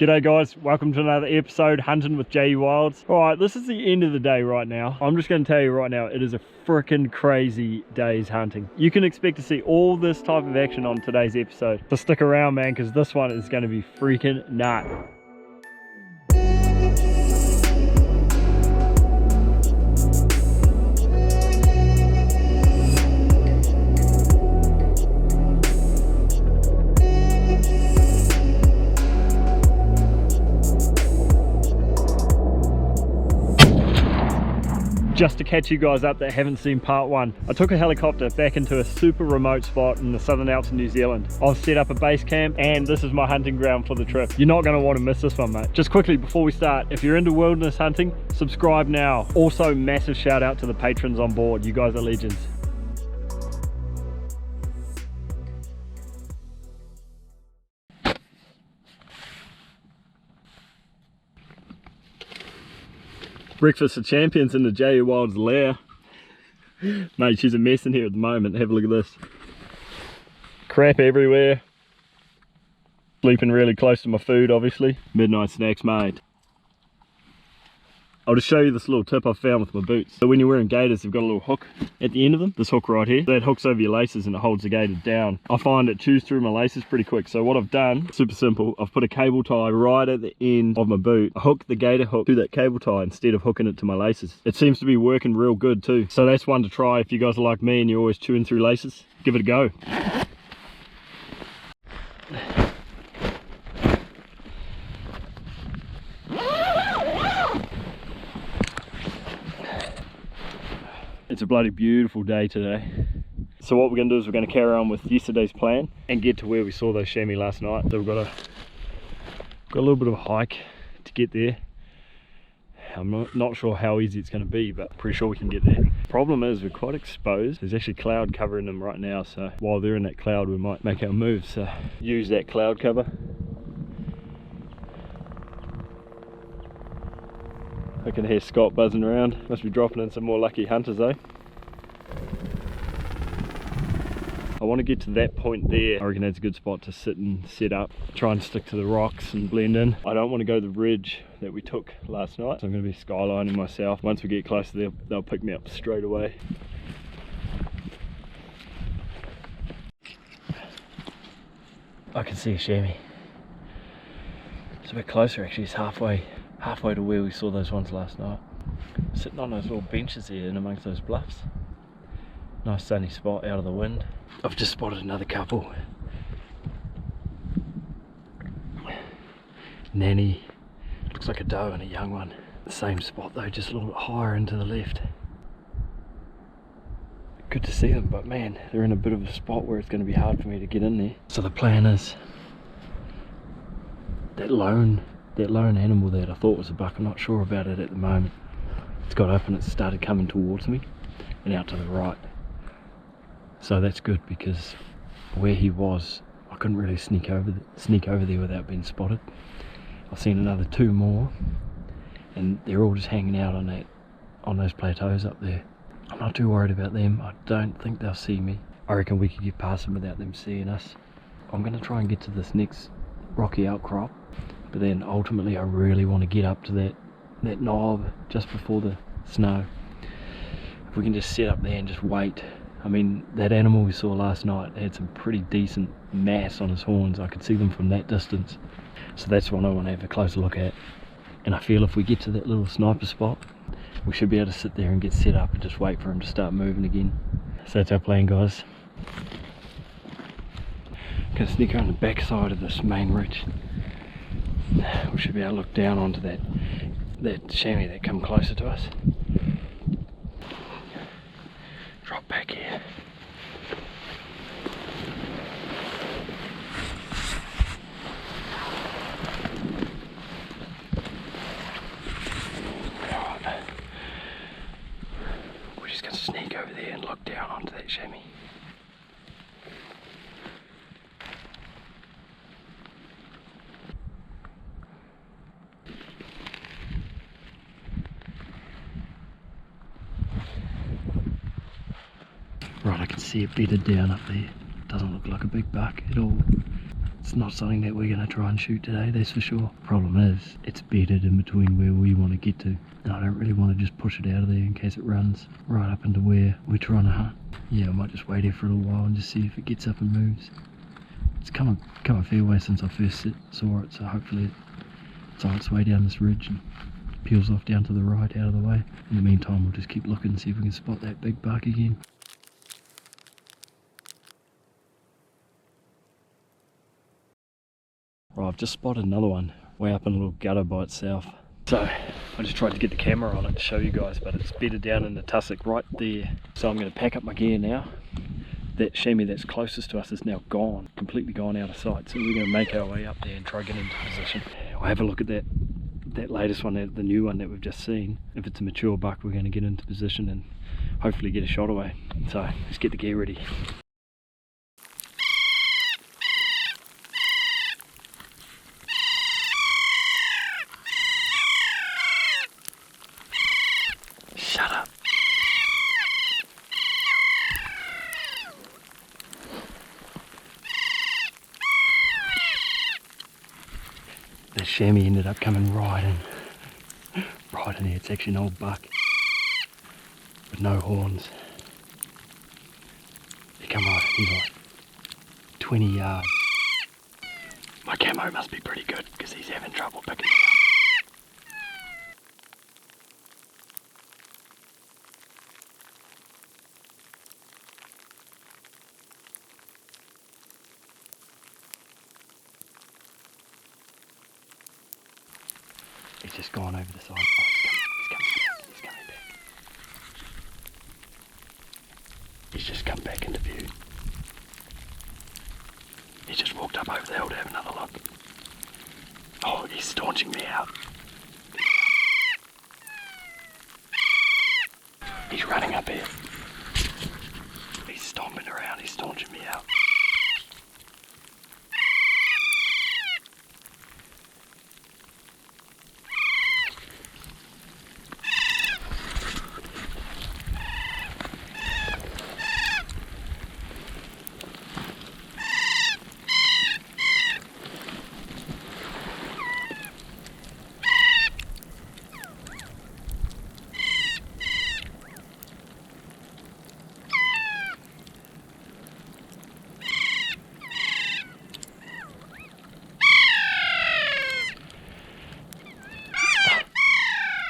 G'day guys, welcome to another episode hunting with J Wilds. Alright, this is the end of the day right now. I'm just going to tell you right now, it is a freaking crazy day's hunting. You can expect to see all this type of action on today's episode. So stick around man, because this one is going to be freaking nuts. Just to catch you guys up that haven't seen part one, I took a helicopter back into a super remote spot in the southern Alps of New Zealand. I've set up a base camp and this is my hunting ground for the trip. You're not going to want to miss this one, mate. Just quickly before we start, if you're into wilderness hunting, subscribe now. Also, massive shout out to the patrons on board. You guys are legends. Breakfast for champions in the J Wilds lair. Mate, she's a mess in here at the moment. Have a look at this. Crap everywhere. Sleeping really close to my food, obviously. Midnight snacks made. I'll just show you this little tip I found with my boots. So when you're wearing gaiters, they've got a little hook at the end of them. This hook right here. That hooks over your laces and it holds the gaiter down. I find it chews through my laces pretty quick. So what I've done, super simple, I've put a cable tie right at the end of my boot. I hook the gaiter hook to that cable tie instead of hooking it to my laces. It seems to be working real good too. So that's one to try if you guys are like me and you're always chewing through laces. Give it a go. It's a bloody beautiful day today. So what we're going to do is we're going to carry on with yesterday's plan and get to where we saw those chamois last night. So we've got a little bit of a hike to get there. I'm not sure how easy it's going to be, but pretty sure we can get there. Problem is we're quite exposed. There's actually cloud covering them right now, so while they're in that cloud we might make our move. So use that cloud cover. I can hear Scott buzzing around. Must be dropping in some more lucky hunters though. I want to get to that point there. I reckon that's a good spot to sit and set up. Try and stick to the rocks and blend in. I don't want to go the ridge that we took last night. So I'm going to be skylining myself. Once we get closer there, they'll pick me up straight away. I can see a chamois. It's a bit closer actually, it's halfway to where we saw those ones last night. Sitting on those little benches there in amongst those bluffs. Nice sunny spot out of the wind. I've just spotted another couple. Nanny, looks like a doe and a young one. The same spot though, just a little bit higher into the left. Good to see them, but man, they're in a bit of a spot where it's going to be hard for me to get in there. So the plan is that lone animal that I thought was a buck, I'm not sure about it at the moment. It's got up and it started coming towards me and out to the right. So that's good because where he was, I couldn't really sneak over there without being spotted. I've seen another two more and they're all just hanging out on those plateaus up there. I'm not too worried about them. I don't think they'll see me. I reckon we could get past them without them seeing us. I'm going to try and get to this next rocky outcrop. But then ultimately I really want to get up to that knob just before the snow. If we can just sit up there and just wait. I mean, that animal we saw last night had some pretty decent mass on his horns. I could see them from that distance. So that's what I want to have a closer look at. And I feel if we get to that little sniper spot, we should be able to sit there and get set up and just wait for him to start moving again. So that's our plan, guys. Gonna sneak around the back side of this main ridge. We should be able to look down onto that chamois that come closer to us. Drop back here. Alright. We're just going to sneak over there and look down onto that chamois. Right, I can see it bedded down up there. Doesn't look like a big buck at all. It's not something that we're going to try and shoot today, that's for sure. Problem is, it's bedded in between where we want to get to. And I don't really want to just push it out of there in case it runs right up into where we're trying to hunt. Yeah, I might just wait here for a little while and just see if it gets up and moves. It's come a fair way since I first saw it, so hopefully it's on its way down this ridge and peels off down to the right out of the way. In the meantime, we'll just keep looking and see if we can spot that big buck again. Right, I've just spotted another one way up in a little gutter by itself. So I just tried to get the camera on it to show you guys, but it's bedded down in the tussock right there. So I'm going to pack up my gear now. That chamois that's closest to us is now gone, completely gone out of sight. So we're going to make our way up there and try to get into position. I'll have a look at that latest one, the new one that we've just seen. If it's a mature buck, we're going to get into position and hopefully get a shot away. So let's get the gear ready. Shut up. The chamois ended up coming right in there. It's actually an old buck with no horns. He come right in, he's like 20 yards. My camo must be pretty good because he's having trouble picking me up. He's just gone over the side. Oh, he's coming back. He's just come back into view. He's just walked up over the hill to have another look. Oh, he's staunching me out. He's running up here. He's stomping around, he's staunching me out.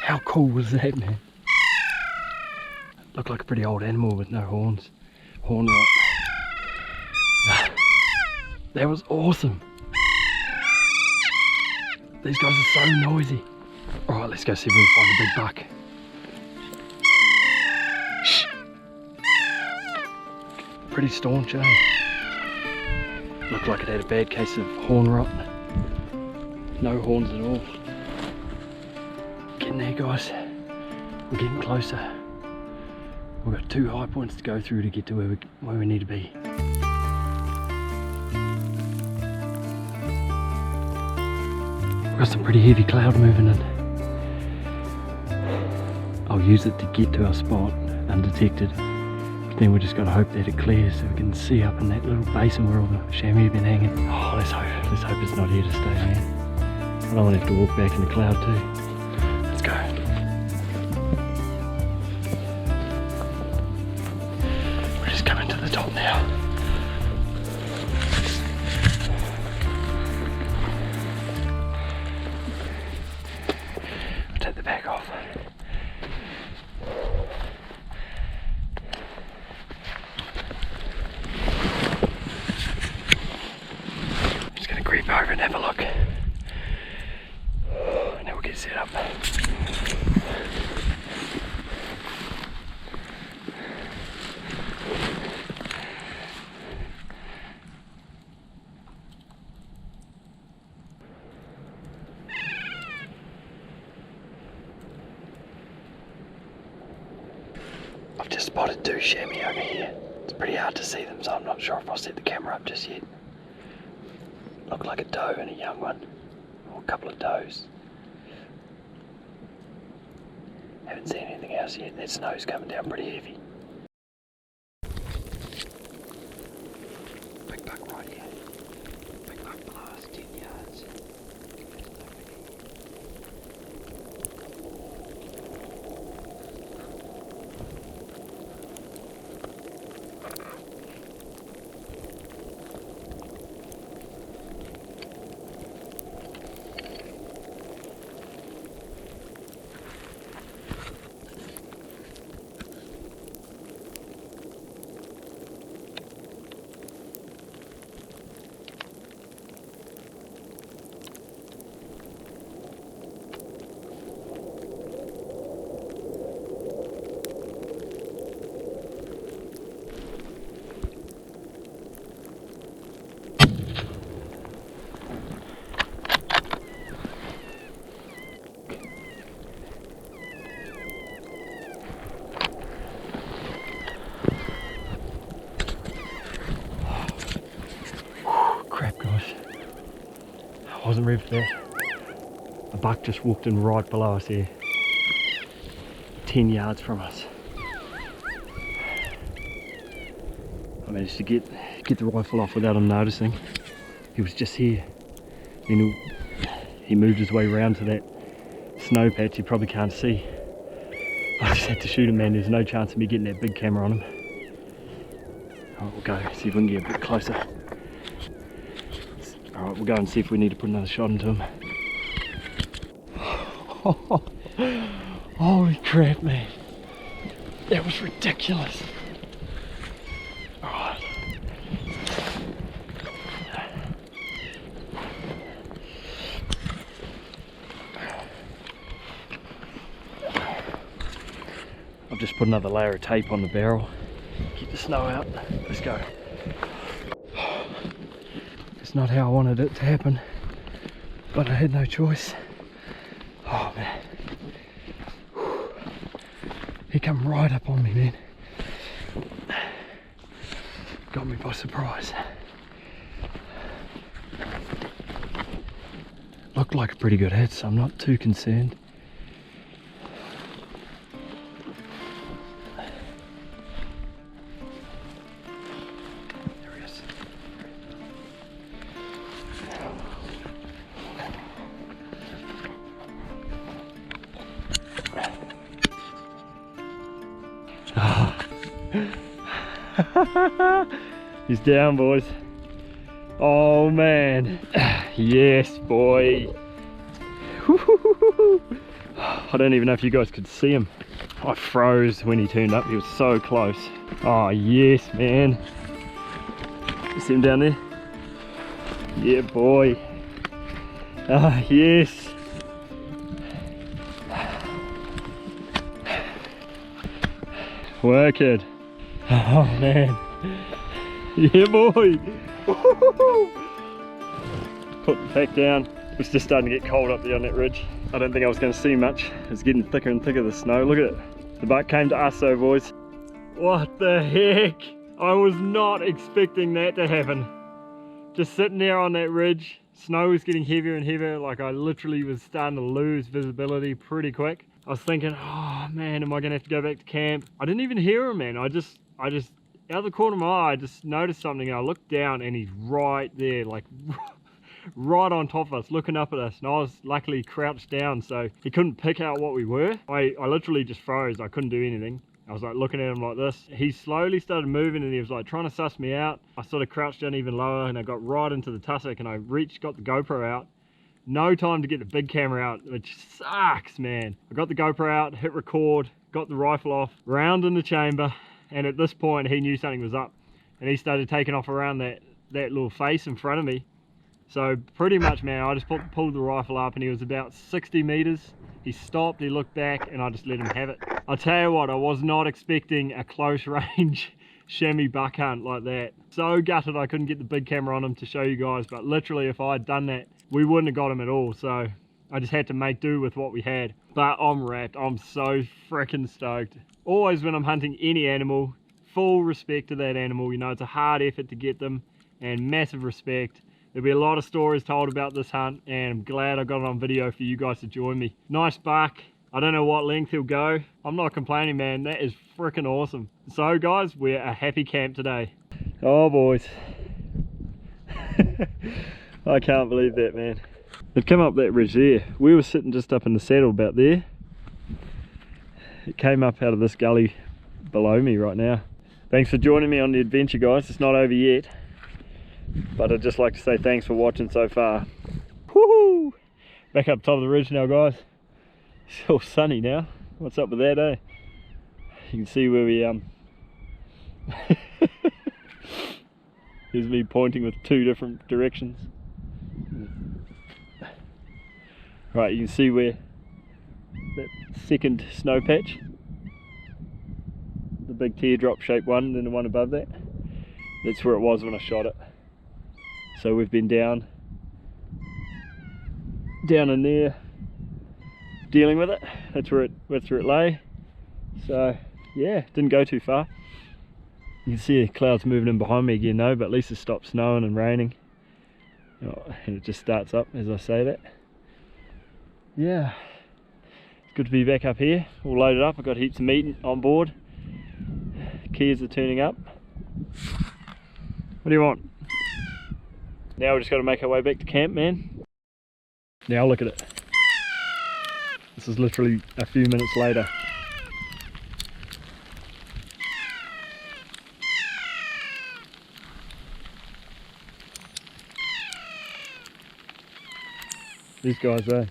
How cool was that, man? Looked like a pretty old animal with no horns. Horn rot. That was awesome. These guys are so noisy. Alright, let's go see if we can find a big buck. Shh. Pretty staunch, eh? Looked like it had a bad case of horn rot. No horns at all. Getting there, guys. We're getting closer. We've got 2 high points to go through to get to where we need to be. We've got some pretty heavy cloud moving in. I'll use it to get to our spot undetected. But then we just got to hope that it clears so we can see up in that little basin where all the chamois have been hanging. Oh, let's hope it's not here to stay, man. I don't want to have to walk back in the cloud too. Let's go. We're just coming to the top now. I'll take the back off. I'm just going to creep over and have a look. And then we'll get set up. I've just spotted 2 chamois over here. It's pretty hard to see them, so I'm not sure if I'll set the camera up just yet. Look like a doe and a young one, or a couple of does. Haven't seen anything else yet. That snow's coming down pretty heavy. Big buck right here. Big buck below. rev for that. A buck just walked in right below us here, 10 yards from us. I managed to get the rifle off without him noticing. He was just here. Then he moved his way around to that snow patch you probably can't see. I just had to shoot him, man. There's no chance of me getting that big camera on him. Alright, we'll go see if we can get a bit closer. Alright, we'll go and see if we need to put another shot into him. Holy crap, man. That was ridiculous. Alright. I've just put another layer of tape on the barrel. Keep the snow out. Let's go. It's not how I wanted it to happen, but I had no choice. Oh man. He come right up on me, man. Got me by surprise. Looked like a pretty good hit, so I'm not too concerned. There he is. He's down, boys. Oh man. Yes, boy. I don't even know if you guys could see him. I froze when he turned up. He was so close. Oh yes, man. You see him down there? Yeah, boy. Ah, yes. Work it. Oh man. Yeah, boy. Put the pack down. It's just starting to get cold up there on that ridge. I don't think I was going to see much. It's getting thicker and thicker, the snow. Look at it. The buck came to us though, boys. What the heck? I was not expecting that to happen. Just sitting there on that ridge. Snow was getting heavier and heavier. Like I literally was starting to lose visibility pretty quick. I was thinking, oh man, am I going to have to go back to camp? I didn't even hear him, man. I just out of the corner of my eye, I just noticed something, and I looked down and he's right there, like right on top of us, looking up at us. And I was luckily crouched down, so he couldn't pick out what we were. I literally just froze. I couldn't do anything. I was like looking at him like this. He slowly started moving and he was like trying to suss me out. I sort of crouched down even lower and I got right into the tussock, and I got the GoPro out. No time to get the big camera out, which sucks, man. I got the GoPro out, hit record, got the rifle off, round in the chamber, and at this point he knew something was up, and he started taking off around that little face in front of me. So pretty much, man, I just pulled the rifle up, and he was about 60 meters. He stopped, he looked back, and I just let him have it. I'll tell you what, I was not expecting a close range chamois buck hunt like that. So gutted I couldn't get the big camera on him to show you guys, but literally if I had done that, we wouldn't have got him at all. So I just had to make do with what we had. But I'm wrapped. I'm so freaking stoked. Always when I'm hunting any animal, full respect to that animal. You know, it's a hard effort to get them, and massive respect. There'll be a lot of stories told about this hunt, and I'm glad I got it on video for you guys to join me. Nice buck. I don't know what length he'll go. I'm not complaining, man. That is freaking awesome. So guys, we're a happy camp today. Oh boys. I can't believe that, man. They've come up that ridge there. We were sitting just up in the saddle about there. It came up out of this gully below me right now. Thanks for joining me on the adventure, guys. It's not over yet, but I'd just like to say thanks for watching so far. Woohoo! Back up top of the ridge now, guys. It's all sunny now. What's up with that, eh? You can see where we here's me pointing with two different directions. Right, you can see where that second snow patch, the big teardrop shaped one, then the one above that, that's where it was when I shot it. So we've been down in there dealing with it. That's where it lay. So yeah, didn't go too far. You can see the clouds moving in behind me again though, but at least it stopped snowing and raining. Oh, and it just starts up as I say that. Yeah, it's good to be back up here, all loaded up. I've got heaps of meat on board. Keys are turning up. What do you want? Now we just got to make our way back to camp, man. Now look at it. This is literally a few minutes later. These guys, eh?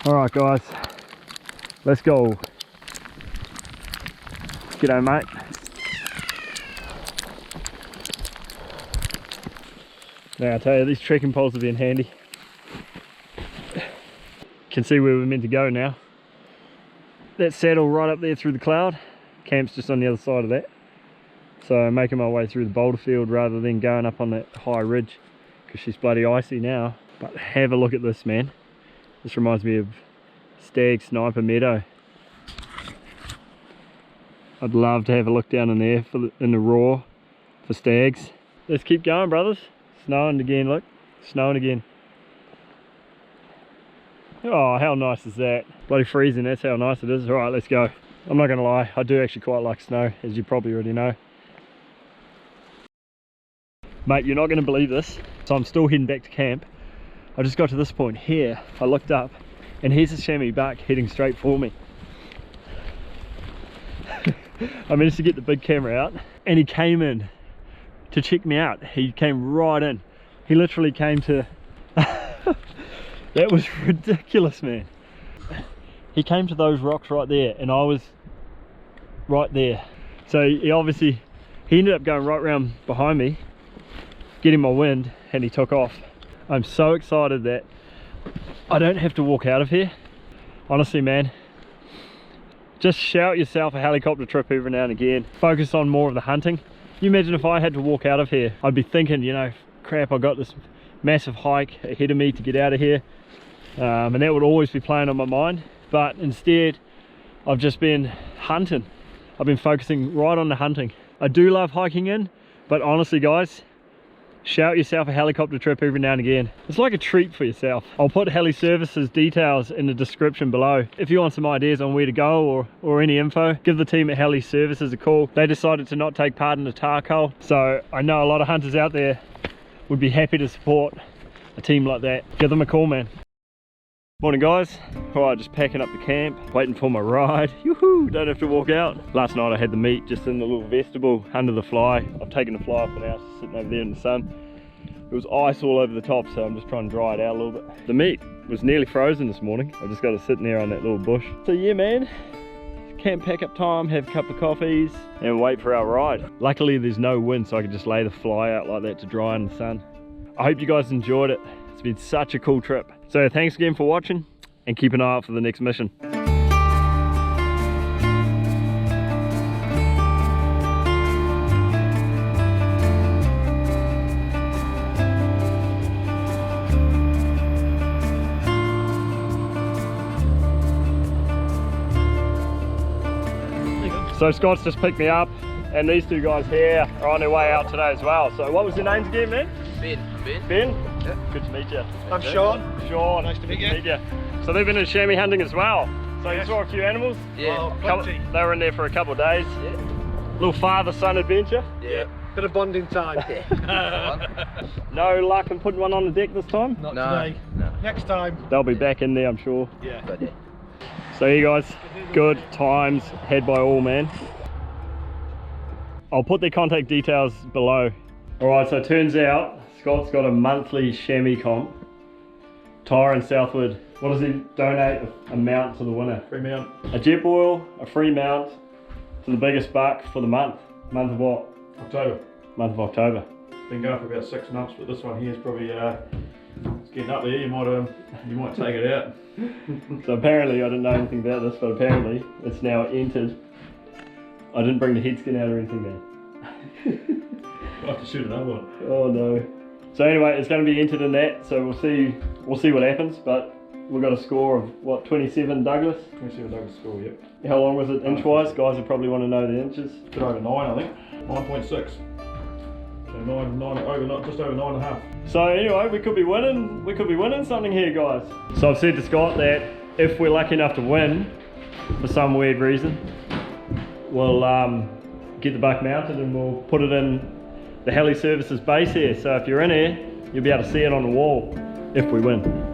Alright guys, let's go. G'day mate. Now I tell you, these trekking poles have been handy. Can see where we're meant to go now. That saddle right up there through the cloud. Camp's just on the other side of that. So I'm making my way through the boulder field rather than going up on that high ridge, because she's bloody icy now. But have a look at this, man. This reminds me of Stag Sniper Meadow. I'd love to have a look down in there in the raw for stags. Let's keep going, brothers. Snowing again, look. Snowing again. Oh, how nice is that? Bloody freezing, that's how nice it is. Alright, let's go. I'm not gonna lie, I do actually quite like snow, as you probably already know. Mate, you're not gonna believe this. So I'm still heading back to camp. I just got to this point here, I looked up, and here's a chamois buck heading straight for me. I managed to get the big camera out, and he came in to check me out. He came right in. He literally came to... That was ridiculous, man. He came to those rocks right there, and I was right there. So he ended up going right round behind me, getting my wind, and he took off. I'm so excited that I don't have to walk out of here. Honestly, man, just shout yourself a helicopter trip every now and again. Focus on more of the hunting. You imagine if I had to walk out of here, I'd be thinking, you know, crap, I got this massive hike ahead of me to get out of here. And that would always be playing on my mind. But instead, I've just been hunting. I've been focusing right on the hunting. I do love hiking in, but honestly, guys, shout yourself a helicopter trip every now and again. It's like a treat for yourself. I'll put Heli Services details in the description below. If you want some ideas on where to go or any info, give the team at Heli Services a call. They decided to not take part in the charcoal, so I know a lot of hunters out there would be happy to support a team like that. Give them a call, man. Morning guys. Alright, just packing up the camp, waiting for my ride. Yoo-hoo, don't have to walk out. Last night I had the meat just in the little vestibule under the fly. I've taken the fly off now, it's sitting over there in the sun. It was ice all over the top, so I'm just trying to dry it out a little bit. The meat was nearly frozen this morning. I just got it sitting there on that little bush. So yeah, man, camp pack up time, have a couple of coffees and wait for our ride. Luckily there's no wind, so I can just lay the fly out like that to dry in the sun. I hope you guys enjoyed it. It's been such a cool trip. So thanks again for watching, and keep an eye out for the next mission. So Scott's just picked me up, and these two guys here are on their way out today as well. So what was your names again, man? Ben. Ben? Yeah. Good to meet you. I'm Sean. Sean. Nice to meet you. So they've been in chamois hunting as well. So you saw a few animals? Yeah. They were in there for a couple of days. Yeah. Little father-son adventure. Yeah. Bit of bonding time. No luck in putting one on the deck this time? Not today. No. Next time. They'll be back in there, I'm sure. Yeah. So you guys, good times had by all, man. I'll put their contact details below. Alright, so it turns out Scott's got a monthly chamois comp. Tyre and Southwood. What does he donate? A mount to the winner. Free mount. A jet boil, a free mount to the biggest buck for the month. Month of what? October. Month of October. It's been going for about 6 months, but this one here is probably it's getting up there. You might take it out. So apparently, I didn't know anything about this, but apparently it's now entered. I didn't bring the head skin out or anything there. I'll have to shoot another one. Oh no. So anyway, it's going to be entered in that, so we'll see what happens, but we got a score of what, 27 Douglas? 27 Douglas score, yep. How long was it inch-wise? Guys would probably want to know the inches. Bit over 9, I think. 9.6. So just over 9.5. So anyway, we could be winning something here, guys. So I've said to Scott that if we're lucky enough to win, for some weird reason, we'll get the buck mounted and we'll put it in the heli services base here. So if you're in here, you'll be able to see it on the wall if we win.